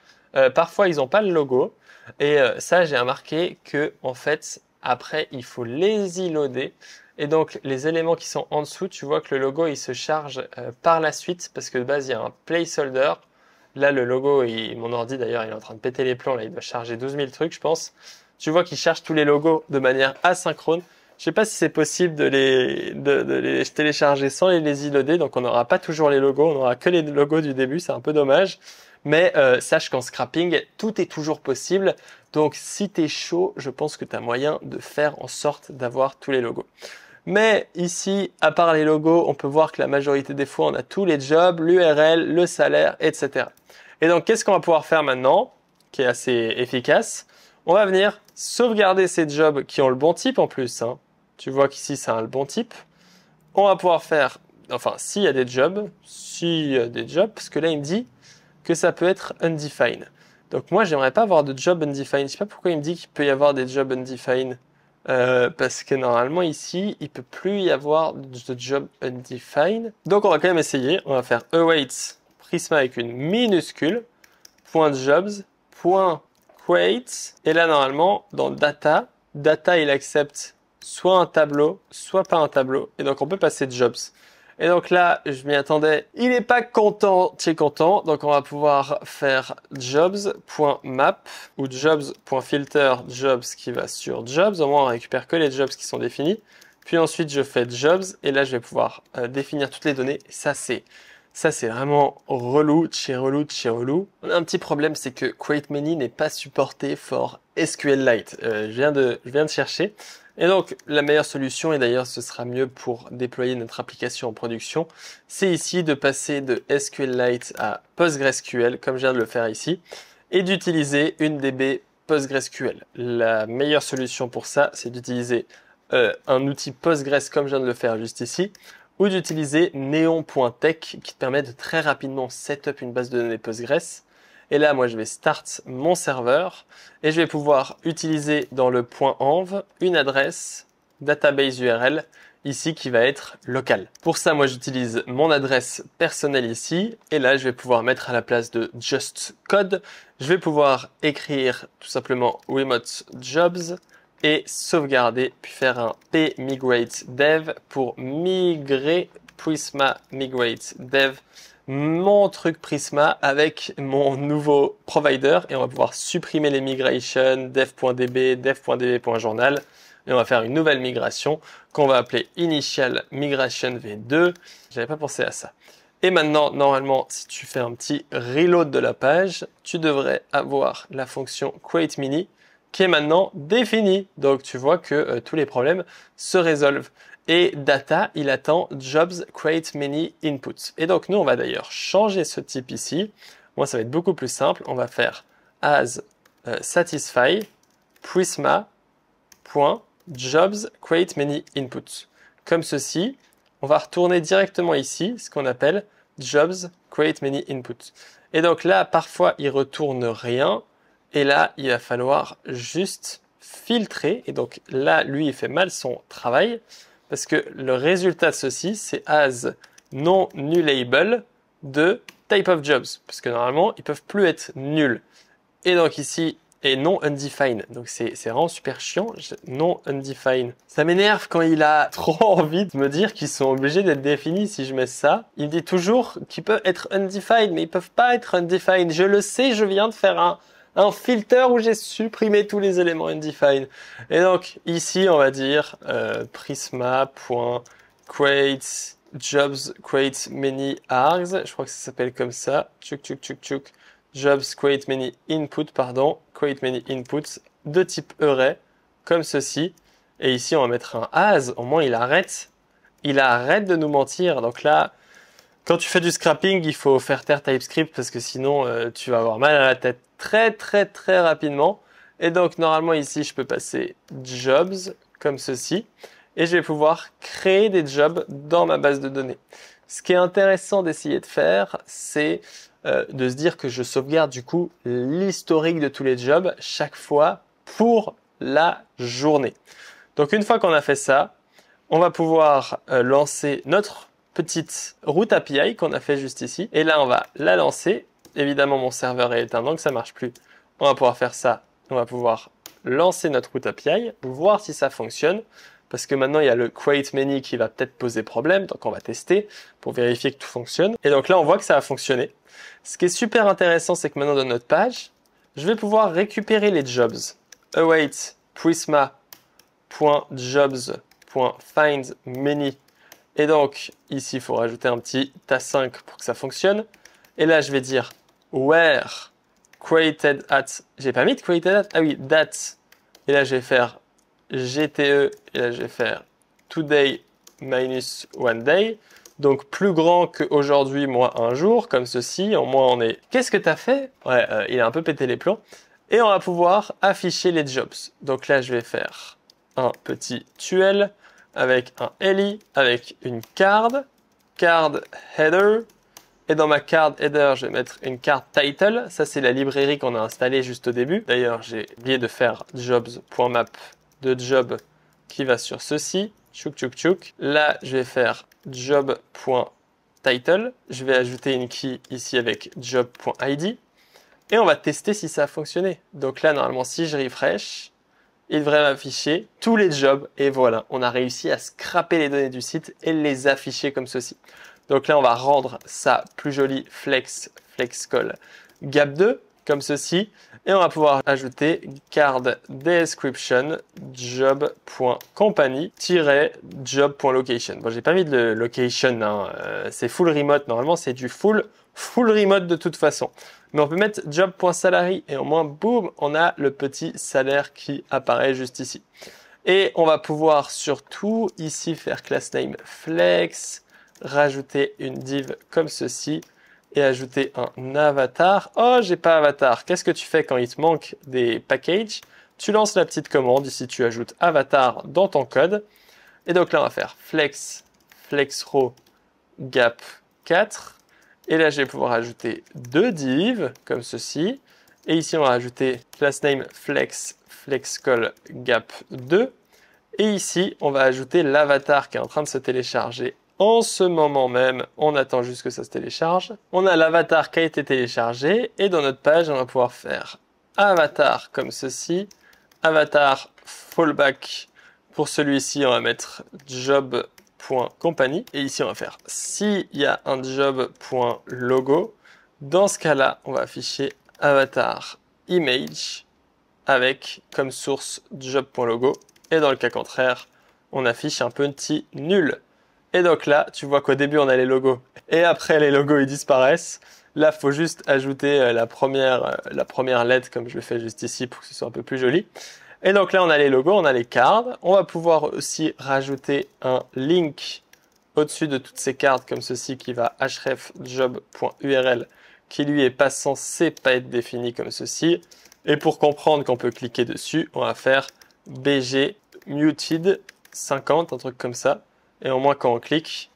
Parfois, ils n'ont pas le logo. Et ça, j'ai remarqué que, en fait, après, il faut les y-loader. Et donc, les éléments qui sont en dessous, tu vois que le logo, il se charge par la suite. Parce que de base, il y a un placeholder. Là, le logo, mon ordi d'ailleurs, il est en train de péter les plombs. Là, il doit charger 12 000 trucs, je pense. Tu vois qu'il charge tous les logos de manière asynchrone. Je sais pas si c'est possible de les télécharger sans les y-loader. Donc, on n'aura pas toujours les logos. On n'aura que les logos du début. C'est un peu dommage. Mais sache qu'en scrapping, tout est toujours possible. Donc, si tu es chaud, je pense que tu as moyen de faire en sorte d'avoir tous les logos. Mais ici, à part les logos, on peut voir que la majorité des fois, on a tous les jobs, l'URL, le salaire, etc. Et donc, qu'est-ce qu'on va pouvoir faire maintenant, qui est assez efficace? On va venir sauvegarder ces jobs qui ont le bon type en plus. Hein. Tu vois qu'ici, ça a le bon type. On va pouvoir faire, enfin, s'il y a des jobs, parce que là, il me dit que ça peut être undefined. Donc, moi, j'aimerais pas avoir de job undefined. Je sais pas pourquoi il me dit qu'il peut y avoir des jobs undefined. Parce que normalement ici, il peut plus y avoir de job undefined. Donc on va quand même essayer. On va faire await prisma avec une minuscule, .jobs, .create. Et là normalement, dans data, il accepte soit un tableau, soit pas un tableau. Et donc on peut passer jobs. Et donc là, je m'y attendais. Il n'est pas content, tu es content. Donc on va pouvoir faire jobs.map ou jobs.filter jobs qui va sur jobs. Au moins on récupère que les jobs qui sont définis. Puis ensuite je fais jobs et là je vais pouvoir définir toutes les données. Et ça c'est vraiment relou, chez relou. On a un petit problème, c'est que Create Many n'est pas supporté for SQLite. Je viens de chercher. Et donc, la meilleure solution, et d'ailleurs ce sera mieux pour déployer notre application en production, c'est ici de passer de SQLite à PostgreSQL, comme je viens de le faire ici, et d'utiliser une DB PostgreSQL. La meilleure solution pour ça, c'est d'utiliser un outil Postgres, comme je viens de le faire juste ici, ou d'utiliser neon.tech, qui te permet de très rapidement setup une base de données Postgres. Et là, moi, je vais start mon serveur et je vais pouvoir utiliser dans le .env une adresse database URL ici qui va être locale. Pour ça, moi, j'utilise mon adresse personnelle ici et là, je vais pouvoir mettre à la place de just code, je vais pouvoir écrire tout simplement remote jobs et sauvegarder, puis faire un pmigrate dev pour migrer Prisma migrate dev, mon truc Prisma avec mon nouveau provider, et on va pouvoir supprimer les migrations dev.db, dev.db.journal, et on va faire une nouvelle migration qu'on va appeler initial migration v2. J'avais pas pensé à ça. Et maintenant, normalement, si tu fais un petit reload de la page, tu devrais avoir la fonction create mini qui est maintenant définie. Donc, tu vois que tous les problèmes se résolvent. Et data, il attend jobs create many inputs. Et donc, nous, on va d'ailleurs changer ce type ici. Moi, ça va être beaucoup plus simple. On va faire as satisfy prisma.jobs create many inputs. Comme ceci, on va retourner directement ici, ce qu'on appelle jobs create many inputs. Et donc là, parfois, il retourne rien. Et là, il va falloir juste filtrer. Et donc là, lui, il fait mal son travail. Parce que le résultat de ceci, c'est as non nullable de type of jobs. Parce que normalement, ils peuvent plus être nuls. Et donc ici, et non undefined. Donc c'est vraiment super chiant. Non undefined. Ça m'énerve quand il a trop envie de me dire qu'ils sont obligés d'être définis si je mets ça. Il me dit toujours qu'ils peuvent être undefined, mais ils peuvent pas être undefined. Je le sais, je viens de faire un filter où j'ai supprimé tous les éléments undefined. Et donc ici on va dire prisma.create jobs create many args, je crois que ça s'appelle comme ça, tchouk, jobs create many inputs, pardon, create many inputs de type array, comme ceci. Et ici on va mettre un as, au moins il arrête de nous mentir. Donc là, quand tu fais du scrapping, il faut faire taire TypeScript parce que sinon tu vas avoir mal à la tête très rapidement. Et donc normalement ici je peux passer jobs comme ceci et je vais pouvoir créer des jobs dans ma base de données. Ce qui est intéressant d'essayer de faire, c'est de se dire que je sauvegarde du coup l'historique de tous les jobs chaque fois pour la journée. Donc une fois qu'on a fait ça, on va pouvoir lancer notre petite route API qu'on a fait juste ici. Et là, on va la lancer. Évidemment, mon serveur est éteint, donc ça marche plus. On va pouvoir faire ça. On va pouvoir lancer notre route API, voir si ça fonctionne. Parce que maintenant, il y a le create many qui va peut-être poser problème. Donc, on va tester pour vérifier que tout fonctionne. Et donc là, on voit que ça a fonctionné. Ce qui est super intéressant, c'est que maintenant, dans notre page, je vais pouvoir récupérer les jobs. Await prisma.jobs.find many. Et donc, ici, il faut rajouter un petit A5 pour que ça fonctionne. Et là, je vais dire where created at. J'ai pas mis de created at. Ah oui, that. Et là, je vais faire GTE. Et là, je vais faire today minus one day. Donc, plus grand qu'aujourd'hui, moins un jour, comme ceci. Au moins, on est. Qu'est-ce que tu as fait? Ouais, il a un peu pété les plombs. Et on va pouvoir afficher les jobs. Donc là, je vais faire un petit tuel avec un li, avec une card header. Et dans ma card header, je vais mettre une card title. Ça, c'est la librairie qu'on a installée juste au début. D'ailleurs, j'ai oublié de faire jobs.map de job qui va sur ceci. Tchouk. Là, je vais faire job.title. Je vais ajouter une key ici avec job.id. Et on va tester si ça a fonctionné. Donc là, normalement, si je refresh, il devrait m'afficher tous les jobs. Et voilà, on a réussi à scraper les données du site et les afficher comme ceci. Donc là, on va rendre ça plus joli, flex call gap2, comme ceci. Et on va pouvoir ajouter card description job.company-job.location. Bon, j'ai pas mis de location, hein. C'est full remote. Normalement, c'est du full remote de toute façon. Mais on peut mettre job.salary et au moins, boum, on a le petit salaire qui apparaît juste ici. Et on va pouvoir surtout ici faire class name flex, rajouter une div comme ceci et ajouter un avatar. Oh, j'ai pas avatar. Qu'est-ce que tu fais quand il te manque des packages? Tu lances la petite commande. Ici, tu ajoutes avatar dans ton code. Et donc là, on va faire flex row gap 4. Et là, je vais pouvoir ajouter deux divs comme ceci. Et ici, on va ajouter class name flex call gap 2. Et ici, on va ajouter l'avatar qui est en train de se télécharger en ce moment même. On attend juste que ça se télécharge. On a l'avatar qui a été téléchargé. Et dans notre page, on va pouvoir faire avatar comme ceci. Avatar fallback. Pour celui-ci, on va mettre job.company. Et ici, on va faire s'il y a un job.logo. Dans ce cas-là, on va afficher avatar image avec comme source job.logo. Et dans le cas contraire, on affiche un petit nul. Et donc là, tu vois qu'au début, on a les logos. Et après, les logos, ils disparaissent. Là, il faut juste ajouter la première lettre, comme je le fais juste ici, pour que ce soit un peu plus joli. Et donc là, on a les logos, on a les cards. On va pouvoir aussi rajouter un link au-dessus de toutes ces cards, comme ceci, qui va hrefjob.url, qui lui est pas censé pas être défini comme ceci. Et pour comprendre qu'on peut cliquer dessus, on va faire bg muted 50, un truc comme ça. Et au moins, quand on clique,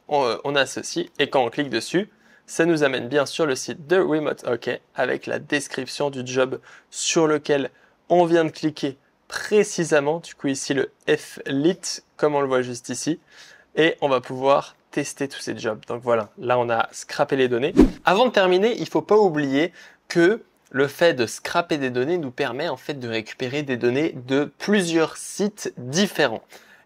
on a ceci. Et quand on clique dessus, ça nous amène bien sur le site de Remote OK avec la description du job sur lequel on vient de cliquer précisément. Du coup, ici, le F-lit, comme on le voit juste ici. Et on va pouvoir tester tous ces jobs. Donc voilà, là, on a scrappé les données. Avant de terminer, il ne faut pas oublier que le fait de scraper des données nous permet en fait de récupérer des données de plusieurs sites différents.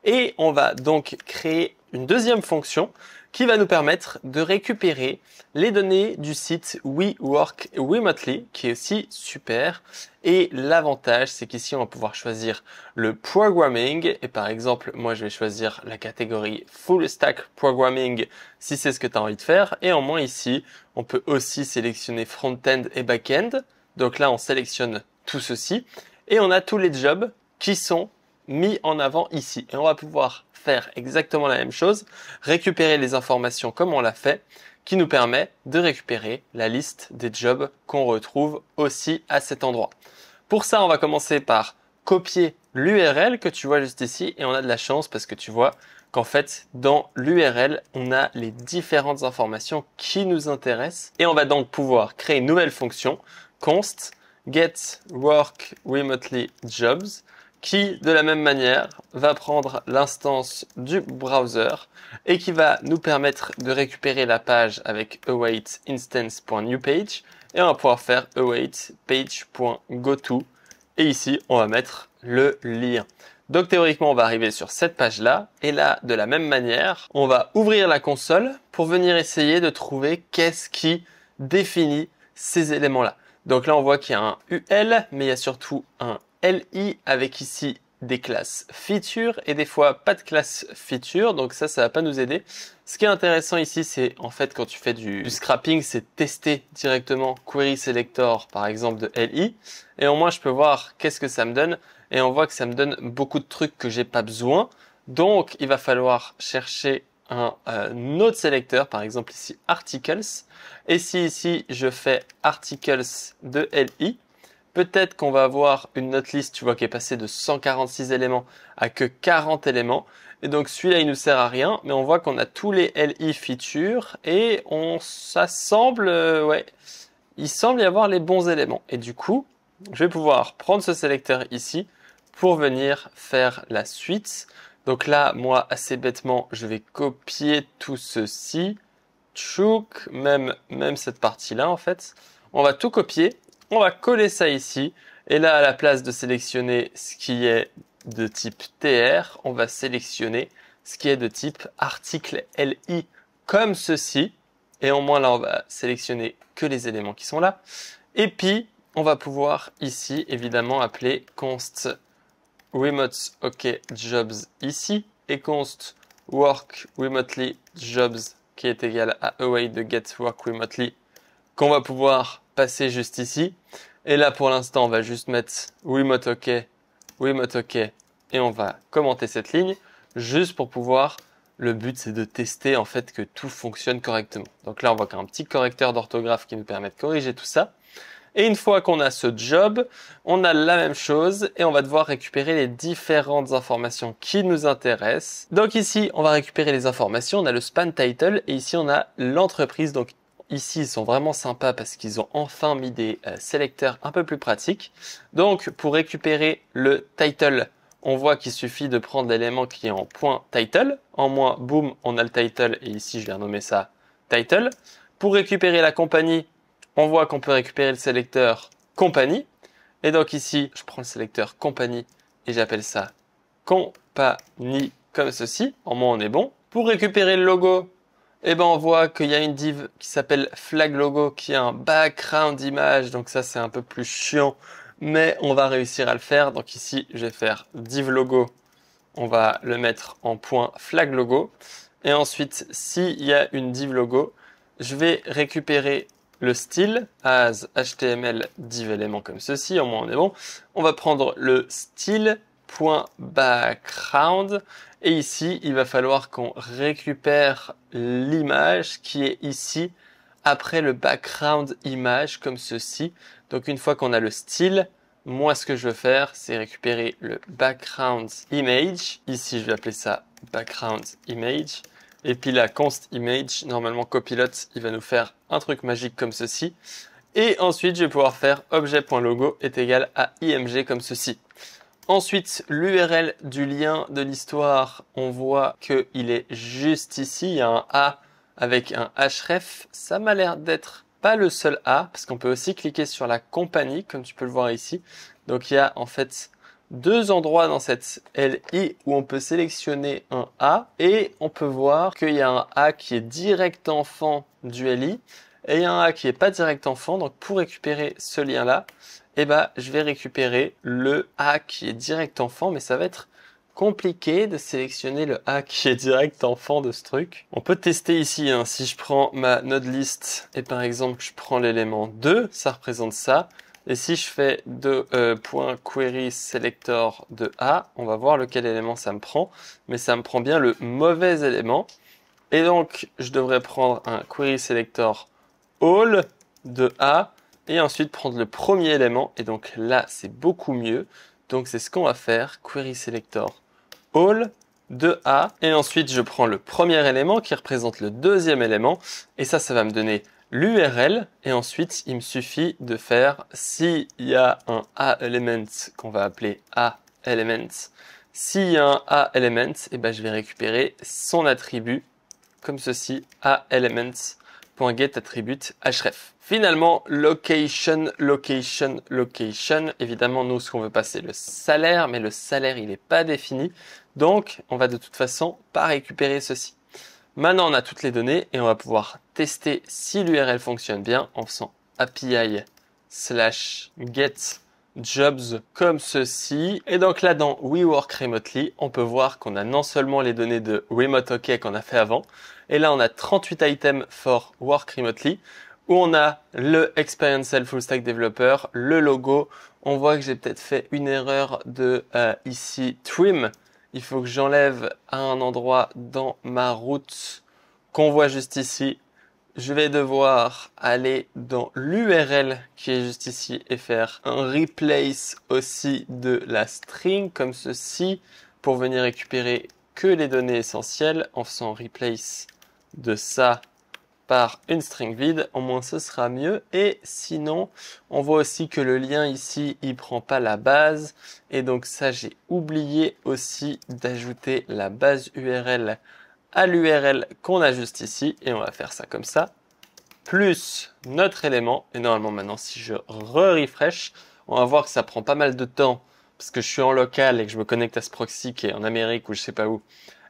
Et on va donc créer une deuxième fonction qui va nous permettre de récupérer les données du site We Work Remotely, qui est aussi super. Et l'avantage, c'est qu'ici, on va pouvoir choisir le programming. Et par exemple, moi, je vais choisir la catégorie Full Stack Programming si c'est ce que tu as envie de faire. Et en moins ici, on peut aussi sélectionner Front-End et Back-End. Donc là, on sélectionne tout ceci. Et on a tous les jobs qui sont mis en avant ici. Et on va pouvoir faire exactement la même chose, récupérer les informations comme on l'a fait, qui nous permet de récupérer la liste des jobs qu'on retrouve aussi à cet endroit. Pour ça, on va commencer par copier l'URL que tu vois juste ici et on a de la chance parce que tu vois qu'en fait, dans l'URL, on a les différentes informations qui nous intéressent et on va donc pouvoir créer une nouvelle fonction, const get work remotely jobs, qui, de la même manière, va prendre l'instance du browser et qui va nous permettre de récupérer la page avec await instance.newpage et on va pouvoir faire await page.goto et ici, on va mettre le lien. Donc théoriquement, on va arriver sur cette page-là et là, de la même manière, on va ouvrir la console pour venir essayer de trouver qu'est-ce qui définit ces éléments-là. Donc là, on voit qu'il y a un UL, mais il y a surtout un LI avec ici des classes feature et des fois pas de classe feature, donc ça va pas nous aider. Ce qui est intéressant ici, c'est en fait quand tu fais du scrapping, c'est tester directement query selector par exemple de LI et au moins je peux voir qu'est-ce que ça me donne et on voit que ça me donne beaucoup de trucs que j'ai pas besoin. Donc il va falloir chercher un autre sélecteur, par exemple ici articles, et si ici je fais articles de LI, peut-être qu'on va avoir une notelist, tu vois, qui est passée de 146 éléments à que 40 éléments. Et donc celui-là, il nous sert à rien, mais on voit qu'on a tous les LI features et ça semble, il semble y avoir les bons éléments. Et du coup, je vais pouvoir prendre ce sélecteur ici pour venir faire la suite. Donc là, moi, assez bêtement, je vais copier tout ceci. Tchouk, même cette partie-là, en fait. On va tout copier. On va coller ça ici. Et là, à la place de sélectionner ce qui est de type TR, on va sélectionner ce qui est de type article LI comme ceci. Et au moins là, on va sélectionner que les éléments qui sont là. Et puis, on va pouvoir ici, évidemment, appeler const remote OK jobs ici et const work remotely jobs qui est égal à await de get work remotely qu'on va pouvoir passer juste ici. Et là, pour l'instant, on va juste mettre remote OK et on va commenter cette ligne juste pour pouvoir. Le but, c'est de tester en fait que tout fonctionne correctement. Donc là, on voit qu'il y a un petit correcteur d'orthographe qui nous permet de corriger tout ça. Et une fois qu'on a ce job, on a la même chose et on va devoir récupérer les différentes informations qui nous intéressent. Donc ici, on va récupérer les informations. On a le span title et ici, on a l'entreprise. Donc ici, ils sont vraiment sympas parce qu'ils ont enfin mis des sélecteurs un peu plus pratiques. Donc pour récupérer le title, on voit qu'il suffit de prendre l'élément qui est en point title. En moins, boum, on a le title et ici, je vais renommer ça title. Pour récupérer la compagnie, on voit qu'on peut récupérer le sélecteur compagnie. Et donc ici, je prends le sélecteur compagnie et j'appelle ça compagnie comme ceci. En moins, on est bon. Pour récupérer le logo, eh ben, on voit qu'il y a une div qui s'appelle flag logo qui a un background image. Donc ça, c'est un peu plus chiant, mais on va réussir à le faire. Donc ici, je vais faire div logo. On va le mettre en point flag logo. Et ensuite, s'il y a une div logo, je vais récupérer le style as HTML div élément comme ceci. Au moins, on est bon. On va prendre le style.background. Et ici, il va falloir qu'on récupère l'image qui est ici après le background image comme ceci. Donc, une fois qu'on a le style, moi, ce que je veux faire, c'est récupérer le background image. Ici, je vais appeler ça background image. Et puis la const image, normalement Copilot, il va nous faire un truc magique comme ceci. Et ensuite, je vais pouvoir faire objet.logo est égal à img comme ceci. Ensuite, l'URL du lien de l'histoire, on voit qu'il est juste ici. Il y a un A avec un href. Ça m'a l'air d'être pas le seul A, parce qu'on peut aussi cliquer sur la compagnie, comme tu peux le voir ici. Donc, il y a en fait deux endroits dans cette LI où on peut sélectionner un A et on peut voir qu'il y a un A qui est direct enfant du LI et il y a un A qui n'est pas direct enfant. Donc pour récupérer ce lien-là, eh ben, je vais récupérer le A qui est direct enfant, mais ça va être compliqué de sélectionner le A qui est direct enfant de ce truc. On peut tester ici, hein. Si je prends ma node list et par exemple je prends l'élément 2, ça représente ça. Et si je fais .query selector de A, on va voir lequel élément ça me prend. Mais ça me prend bien le mauvais élément. Et donc, je devrais prendre un query selector all de A. Et ensuite prendre le premier élément. Et donc là, c'est beaucoup mieux. Donc c'est ce qu'on va faire. Query selector all de A. Et ensuite, je prends le premier élément qui représente le deuxième élément. Et ça va me donner l'URL et ensuite il me suffit de faire s'il y a un A-element qu'on va appeler A-element. S'il y a un A-element, et ben je vais récupérer son attribut comme ceci, A-elements.getAttribute href. Finalement, location, location, location. Évidemment, nous, ce qu'on veut pas, c'est le salaire, mais le salaire, il n'est pas défini. Donc, on va de toute façon pas récupérer ceci. Maintenant, on a toutes les données et on va pouvoir tester si l'URL fonctionne bien en faisant API/get/jobs comme ceci. Et donc là, dans We Work Remotely, on peut voir qu'on a non seulement les données de Remote OK qu'on a fait avant, et là, on a 38 items for Work Remotely, où on a le Experiential Full Stack Developer, le logo. On voit que j'ai peut-être fait une erreur de ici trim. Il faut que j'enlève à un endroit dans ma route qu'on voit juste ici. Je vais devoir aller dans l'URL qui est juste ici et faire un replace aussi de la string comme ceci pour venir récupérer que les données essentielles en faisant replace de ça par une string vide, au moins ce sera mieux. Et sinon, on voit aussi que le lien ici, il prend pas la base. Et donc ça, j'ai oublié aussi d'ajouter la base URL à l'URL qu'on a juste ici. Et on va faire ça comme ça. Plus notre élément. Et normalement, maintenant, si je refresh, on va voir que ça prend pas mal de temps parce que je suis en local et que je me connecte à ce proxy qui est en Amérique ou je sais pas où.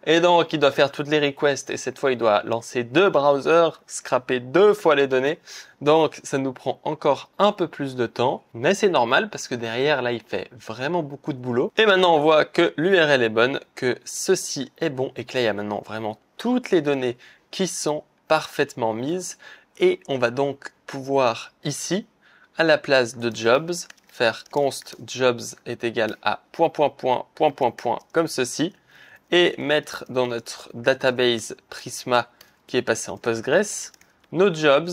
Et donc, il doit faire toutes les requests et cette fois, il doit lancer 2 browsers, scraper 2 fois les données. Donc, ça nous prend encore un peu plus de temps, mais c'est normal parce que derrière, là, il fait vraiment beaucoup de boulot. Et maintenant, on voit que l'URL est bonne, que ceci est bon et que là, il y a maintenant vraiment toutes les données qui sont parfaitement mises. Et on va donc pouvoir ici, à la place de jobs, faire const jobs est égal à ... comme ceci. Et mettre dans notre database Prisma qui est passé en Postgres nos jobs.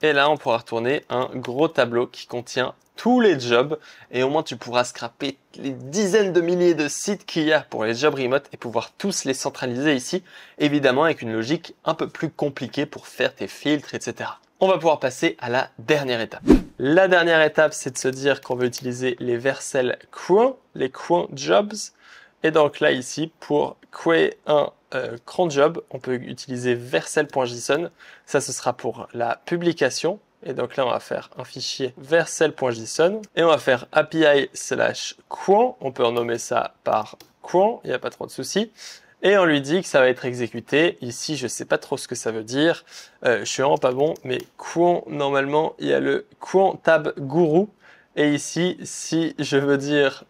Et là, on pourra retourner un gros tableau qui contient tous les jobs. Et au moins, tu pourras scraper les dizaines de milliers de sites qu'il y a pour les jobs remote et pouvoir tous les centraliser ici. Évidemment, avec une logique un peu plus compliquée pour faire tes filtres, etc. On va pouvoir passer à la dernière étape. La dernière étape, c'est de se dire qu'on veut utiliser les Vercel cron, les cron jobs. Et donc là, ici, pour créer un cron job, on peut utiliser vercel.json. Ça, ce sera pour la publication. Et donc là, on va faire un fichier vercel.json et on va faire API/Quant. On peut en nommer ça par Quant, il n'y a pas trop de soucis. Et on lui dit que ça va être exécuté. Ici, je ne sais pas trop ce que ça veut dire. Je suis vraiment pas bon, mais Quant, normalement, il y a le Quant tab guru. Et ici, si je veux dire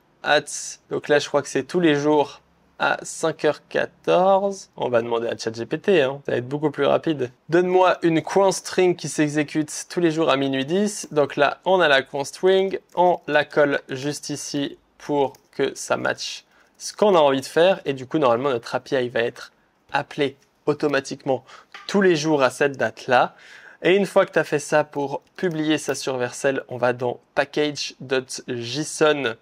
donc là, je crois que c'est tous les jours à 5h14. On va demander à ChatGPT, hein. Ça va être beaucoup plus rapide. Donne-moi une Quant string qui s'exécute tous les jours à minuit 10. Donc là, on a la Quant string. On la colle juste ici pour que ça matche ce qu'on a envie de faire. Et du coup, normalement, notre API va être appelée automatiquement tous les jours à cette date-là. Et une fois que tu as fait ça pour publier ça sur Vercel, on va dans package.json.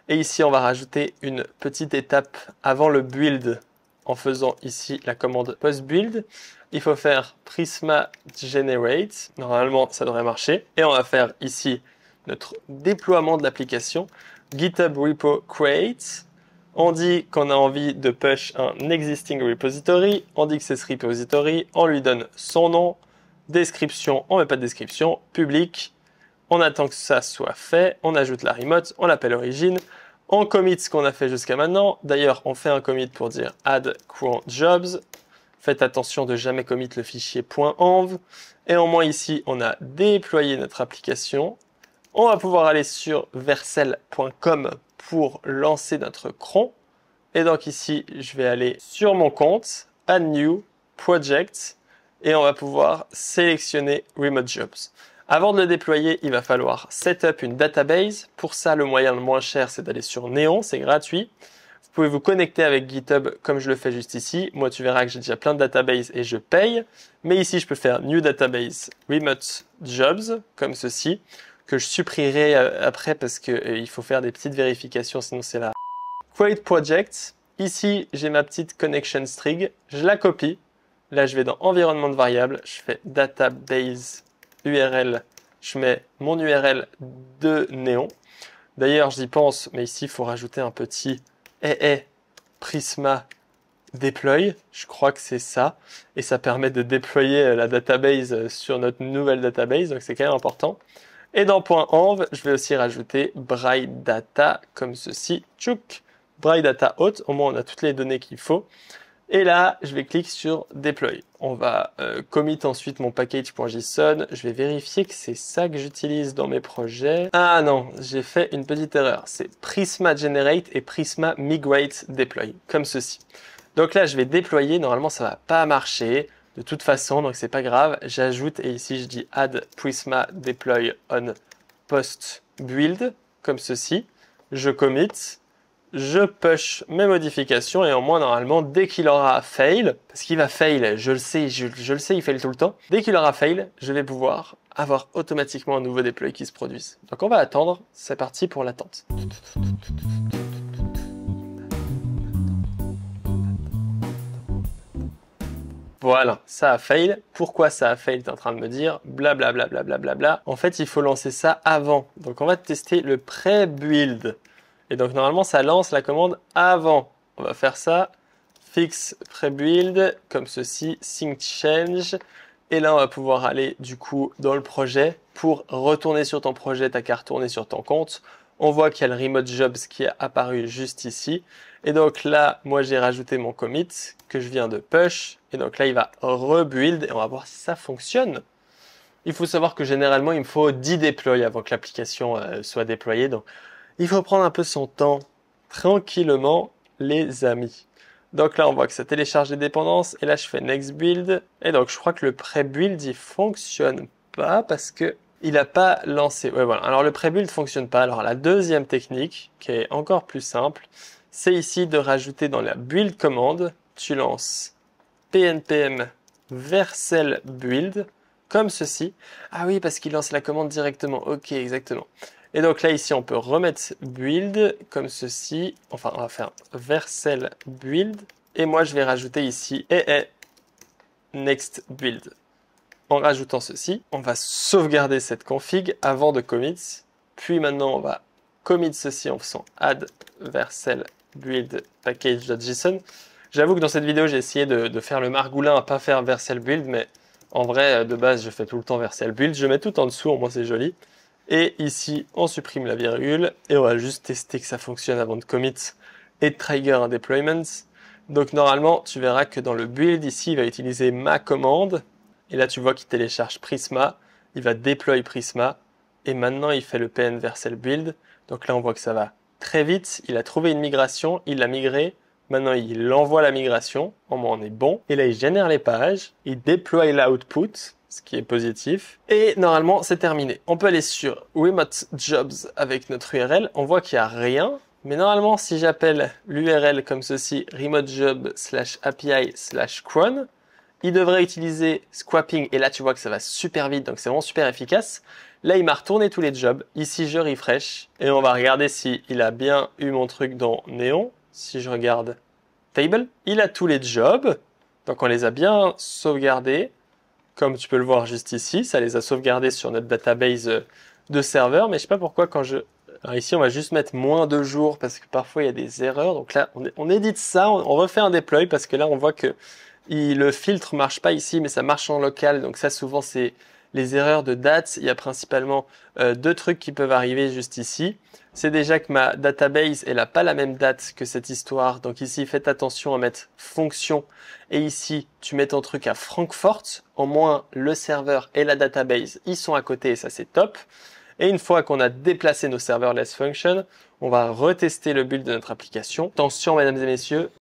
Et ici, on va rajouter une petite étape avant le build en faisant ici la commande post-build. Il faut faire Prisma Generate. Normalement, ça devrait marcher. Et on va faire ici notre déploiement de l'application. GitHub Repo Create. On dit qu'on a envie de push un existing repository. On dit que c'est ce repository. On lui donne son nom. Description, on met pas de description. Public. On attend que ça soit fait, on ajoute la remote, on l'appelle origine, on commit ce qu'on a fait jusqu'à maintenant. D'ailleurs, on fait un commit pour dire add Quant jobs. Faites attention de jamais commit le fichier .env. Et au moins ici, on a déployé notre application. On va pouvoir aller sur vercel.com pour lancer notre cron. Et donc ici, je vais aller sur mon compte, add new, project, et on va pouvoir sélectionner remote jobs. Avant de le déployer, il va falloir setup une database. Pour ça, le moyen le moins cher, c'est d'aller sur Neon, c'est gratuit. Vous pouvez vous connecter avec GitHub comme je le fais juste ici. Moi, tu verras que j'ai déjà plein de databases et je paye. Mais ici, je peux faire New Database Remote Jobs, comme ceci, que je supprimerai après parce qu'il faut faire des petites vérifications, sinon c'est la Create Project. Ici, j'ai ma petite connection string. Je la copie. Là, je vais dans Environnement de variables. Je fais Database URL, je mets mon URL de Néon. D'ailleurs, j'y pense, mais ici, il faut rajouter un petit Prisma deploy. Je crois que c'est ça. Et ça permet de déployer la database sur notre nouvelle database. Donc, c'est quand même important. Et dans .env, je vais aussi rajouter Bright Data comme ceci. Tchouk. Bright Data Hot. Au moins, on a toutes les données qu'il faut. Et là, je vais cliquer sur Deploy. On va commit ensuite mon package.json. Je vais vérifier que c'est ça que j'utilise dans mes projets. Ah non, j'ai fait une petite erreur. C'est Prisma Generate et Prisma Migrate Deploy, comme ceci. Donc là, je vais déployer. Normalement, ça va pas marcher de toute façon, donc c'est pas grave. J'ajoute et ici, je dis Add Prisma Deploy on Post Build, comme ceci. Je commit. Je push mes modifications et au moins normalement dès qu'il aura fail, parce qu'il va fail, je le sais, il fail tout le temps, dès qu'il aura fail, je vais pouvoir avoir automatiquement un nouveau deploy qui se produise. Donc on va attendre, c'est parti pour l'attente. Voilà, ça a fail. Pourquoi ça a fail, tu es en train de me dire, blablabla. Bla. En fait, il faut lancer ça avant. Donc on va tester le pré-build. Et donc normalement ça lance la commande avant. On va faire ça, fix pre-build, comme ceci, sync change. Et là on va pouvoir aller du coup dans le projet. Pour retourner sur ton projet, t'as qu'à retourner sur ton compte. On voit qu'il y a le remote jobs qui est apparu juste ici. Et donc là, moi j'ai rajouté mon commit que je viens de push. Et donc là il va rebuild et on va voir si ça fonctionne. Il faut savoir que généralement il me faut 10 déploys avant que l'application soit déployée. Donc il faut prendre un peu son temps, tranquillement, les amis. Donc là, on voit que ça télécharge les dépendances. Et là, je fais Next Build. Et donc, je crois que le pré-build, il fonctionne pas parce que il n'a pas lancé. Ouais, voilà. Alors, le pré-build fonctionne pas. Alors, la deuxième technique, qui est encore plus simple, c'est ici de rajouter dans la build commande, tu lances pnpm vercel build, comme ceci. Ah oui, parce qu'il lance la commande directement. Ok, exactement. Et donc là, ici, on peut remettre build comme ceci. Enfin, on va faire vercel build. Et moi, je vais rajouter ici next build. En rajoutant ceci, on va sauvegarder cette config avant de commit. Puis maintenant, on va commit ceci en faisant add vercel build package.json. J'avoue que dans cette vidéo, j'ai essayé de faire le margoulin à pas faire vercel build, mais En vrai, de base, je fais tout le temps Vercel Build. Je mets tout en dessous, au moins c'est joli. Et ici, on supprime la virgule et on va juste tester que ça fonctionne avant de commit et de trigger un deployment. Donc normalement, tu verras que dans le build ici, il va utiliser ma commande. Et là, tu vois qu'il télécharge Prisma. Il va déployer Prisma. Et maintenant, il fait le PN Vercel Build. Donc là, on voit que ça va très vite. Il a trouvé une migration, il l'a migré. Maintenant, il envoie la migration. Au moins, on est bon. Et là, il génère les pages. Il déploie l'output, ce qui est positif. Et normalement, c'est terminé. On peut aller sur Remote Jobs avec notre URL. On voit qu'il n'y a rien. Mais normalement, si j'appelle l'URL comme ceci, remotejob/API/cron, il devrait utiliser Scrapping. Et là, tu vois que ça va super vite. Donc, c'est vraiment super efficace. Là, il m'a retourné tous les jobs. Ici, je refresh. Et on va regarder s'il a bien eu mon truc dans Néon. Si je regarde Table, il a tous les jobs. Donc, on les a bien sauvegardés. Comme tu peux le voir juste ici, ça les a sauvegardés sur notre database de serveur. Mais je sais pas pourquoi quand je... Alors ici, on va juste mettre moins de jours parce que parfois, il y a des erreurs. Donc là, on édite ça, on refait un deploy parce que là, on voit que le filtre marche pas ici, mais ça marche en local. Donc ça, souvent, c'est les erreurs de date. Il y a principalement deux trucs qui peuvent arriver juste ici. C'est déjà que ma database, elle n'a pas la même date que cette histoire. Donc ici, faites attention à mettre fonction. Et ici, tu mets ton truc à Francfort. Au moins, le serveur et la database, ils sont à côté et ça, c'est top. Et une fois qu'on a déplacé nos serverless functions, on va retester le build de notre application. Attention, mesdames et messieurs.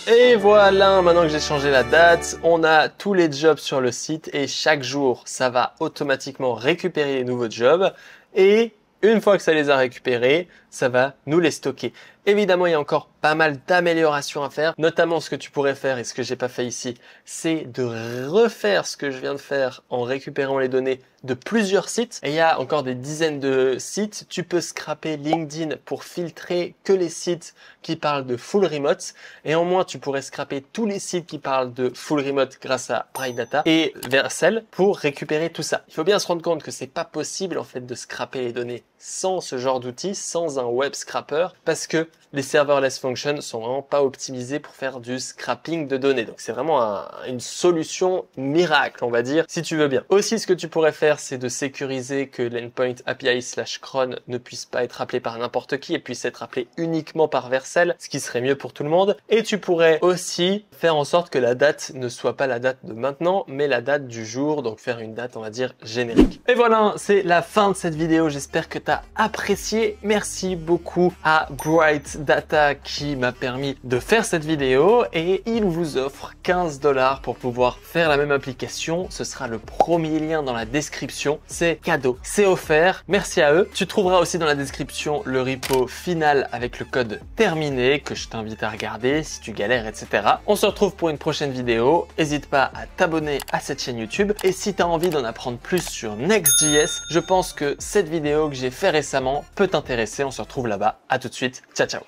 Et voilà, maintenant que j'ai changé la date, on a tous les jobs sur le site et chaque jour, ça va automatiquement récupérer les nouveaux jobs et une fois que ça les a récupérés, ça va nous les stocker. Évidemment, il y a encore pas mal d'améliorations à faire, notamment ce que tu pourrais faire et ce que j'ai pas fait ici, c'est de refaire ce que je viens de faire en récupérant les données de plusieurs sites. Et il y a encore des dizaines de sites. Tu peux scraper LinkedIn pour filtrer que les sites qui parlent de full remote. Et en moins, tu pourrais scraper tous les sites qui parlent de full remote grâce à PriData et Vercel pour récupérer tout ça. Il faut bien se rendre compte que c'est pas possible en fait de scraper les données sans ce genre d'outil, sans un web scrapper, parce que les serverless functions sont vraiment pas optimisés pour faire du scrapping de données. Donc c'est vraiment une solution miracle, on va dire, si tu veux bien. Aussi, ce que tu pourrais faire, c'est de sécuriser que l'endpoint API/cron ne puisse pas être appelé par n'importe qui et puisse être appelé uniquement par Vercel, ce qui serait mieux pour tout le monde. Et tu pourrais aussi faire en sorte que la date ne soit pas la date de maintenant, mais la date du jour, donc faire une date, on va dire, générique. Et voilà, c'est la fin de cette vidéo. J'espère que tu as apprécié. Merci beaucoup à Bright Data qui m'a permis de faire cette vidéo et il vous offre 15 $ pour pouvoir faire la même application. Ce sera le premier lien dans la description. C'est cadeau, c'est offert. Merci à eux. Tu trouveras aussi dans la description le repo final avec le code terminé que je t'invite à regarder si tu galères, etc. On se retrouve pour une prochaine vidéo. N'hésite pas à t'abonner à cette chaîne YouTube et si tu as envie d'en apprendre plus sur Next.js, je pense que cette vidéo que j'ai fait récemment peut t'intéresser. On se retrouve là-bas. À tout de suite. Ciao, ciao.